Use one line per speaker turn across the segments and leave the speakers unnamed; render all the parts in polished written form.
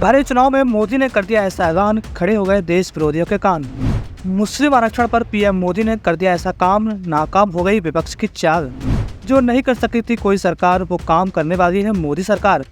भारत चुनाव में मोदी ने कर दिया ऐसा ऐलान, खड़े हो गए देश विरोधियों के कान। मुस्लिम आरक्षण पर पीएम मोदी ने कर दिया ऐसा काम, नाकाम हो गई विपक्ष की चाल। जो नहीं कर सकी थी कोई सरकार, वो काम करने वाली है मोदी सरकार।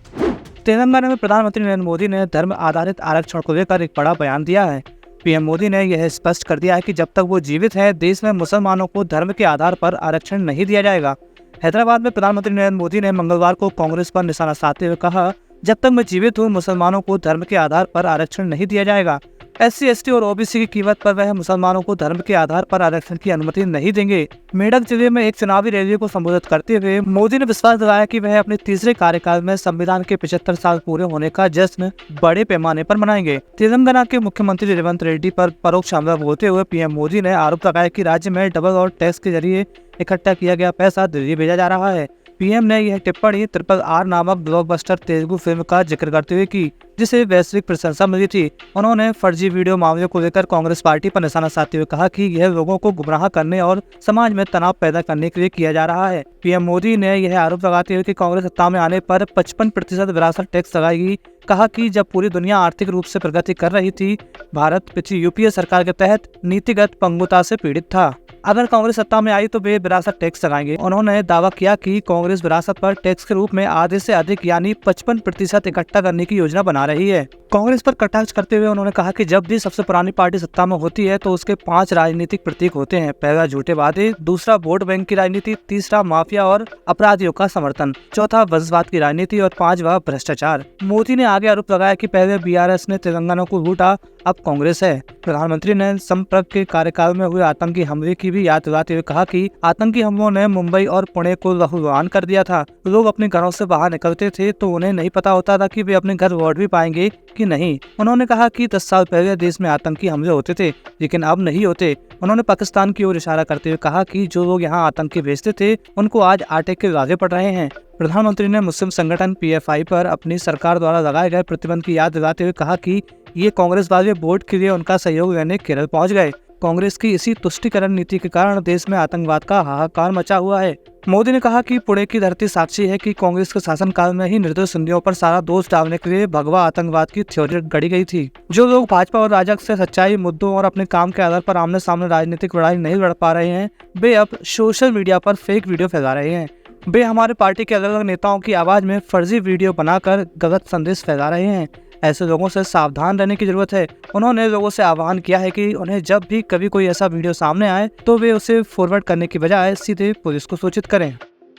तेलंगाना में प्रधानमंत्री नरेंद्र मोदी ने धर्म आधारित आरक्षण को लेकर एक बड़ा बयान दिया है। पीएम मोदी ने यह स्पष्ट कर दिया है कि जब तक वो जीवित है, देश में मुसलमानों को धर्म के आधार पर आरक्षण नहीं दिया जाएगा। हैदराबाद में प्रधानमंत्री नरेंद्र मोदी ने मंगलवार को कांग्रेस पर निशाना साधते हुए कहा, जब तक मैं जीवित हूँ, मुसलमानों को धर्म के आधार पर आरक्षण नहीं दिया जाएगा। SC, ST और OBC की कीमत पर वह मुसलमानों को धर्म के आधार पर आरक्षण की अनुमति नहीं देंगे। मेडक जिले में एक चुनावी रैली को संबोधित करते हुए मोदी ने विश्वास दिलाया कि वह अपने तीसरे कार्यकाल में संविधान के 75 साल पूरे होने का जश्न बड़े पैमाने पर मनाएंगे। तेलंगाना के मुख्यमंत्री रेवंत रेड्डी पर परोक्ष हमला बोलते हुए पीएम मोदी ने आरोप लगाया कि राज्य में डबल और टैक्स के जरिए इकट्ठा किया गया पैसा दिल्ली भेजा जा रहा है। पीएम ने यह टिप्पणी RRR नामक ब्लॉकबस्टर तेलुगु फिल्म का जिक्र करते हुए की, जिसे वैश्विक प्रशंसा मिली थी। उन्होंने फर्जी वीडियो मामले को लेकर कांग्रेस पार्टी पर निशाना साधते हुए कहा कि यह लोगों को गुमराह करने और समाज में तनाव पैदा करने के लिए किया जा रहा है। पीएम मोदी ने यह आरोप लगाते हुए कि कांग्रेस सत्ता में आने पर 55% विरासत टैक्स लगाएगी। कहा कि जब पूरी दुनिया आर्थिक रूप से प्रगति कर रही थी, भारत पिछली UPA सरकार के तहत नीतिगत पंगुता से पीड़ित था। अगर कांग्रेस सत्ता में आई तो वे विरासत टैक्स लगाएंगे। उन्होंने दावा किया कि कांग्रेस विरासत पर टैक्स के रूप में आधे से अधिक यानी 55% इकट्ठा करने की योजना बना रही है। कांग्रेस पर कटाक्ष करते हुए उन्होंने कहा कि जब भी सबसे पुरानी पार्टी सत्ता में होती है तो उसके 5 राजनीतिक प्रतीक होते हैं। पहला झूठे वादे, दूसरा वोट बैंक की राजनीति, तीसरा माफिया और अपराधियों का समर्थन, चौथा वंशवाद की राजनीति और 5वां भ्रष्टाचार। मोदी ने आगे आरोप लगाया कि पहले BRS ने तेलंगाना को लूटा, अब कांग्रेस है। प्रधानमंत्री ने संपर्क के कार्यकाल में हुए आतंकी हमले की भी याद दिलाते हुए कहा कि आतंकी हमलों ने मुंबई और पुणे को लहूलुहान कर दिया था। लोग अपने घरों से बाहर निकलते थे तो उन्हें नहीं पता होता था कि वे अपने घर लौट भी पाएंगे कि नहीं। उन्होंने कहा कि 10 साल पहले देश में आतंकी हमले होते थे, लेकिन अब नहीं होते। उन्होंने पाकिस्तान की ओर इशारा करते हुए कहा कि जो लोग यहाँ आतंकी भेजते थे, उनको आज आटे के लागे पड़ रहे हैं। प्रधानमंत्री ने मुस्लिम संगठन PFI पर अपनी सरकार द्वारा लगाए गए प्रतिबंध की याद दिलाते हुए कहा कि ये कांग्रेस वाले वोट के लिए उनका सहयोग लेने केरल पहुंच गए। कांग्रेस की इसी तुष्टिकरण नीति के कारण देश में आतंकवाद का हाहाकार मचा हुआ है। मोदी ने कहा कि पुणे की धरती साक्षी है कि कांग्रेस के शासनकाल में ही निर्दोष हिंदुओं पर सारा दोष डालने के लिए भगवा आतंकवाद की थ्योरी गढ़ी गई थी। जो लोग भाजपा और राजग से सच्चाई, मुद्दों और अपने काम के आधार पर आमने सामने राजनीतिक लड़ाई नहीं लड़ पा रहे हैं, वे अब सोशल मीडिया पर फेक वीडियो फैला रहे हैं। वे हमारे पार्टी के अलग अलग नेताओं की आवाज में फर्जी वीडियो बनाकर गलत संदेश फैला रहे हैं। ऐसे लोगों से सावधान रहने की जरूरत है। उन्होंने लोगों से आह्वान किया है कि उन्हें जब भी कभी कोई ऐसा वीडियो सामने आए तो वे उसे फॉरवर्ड करने की बजाय सीधे पुलिस को सूचित करें।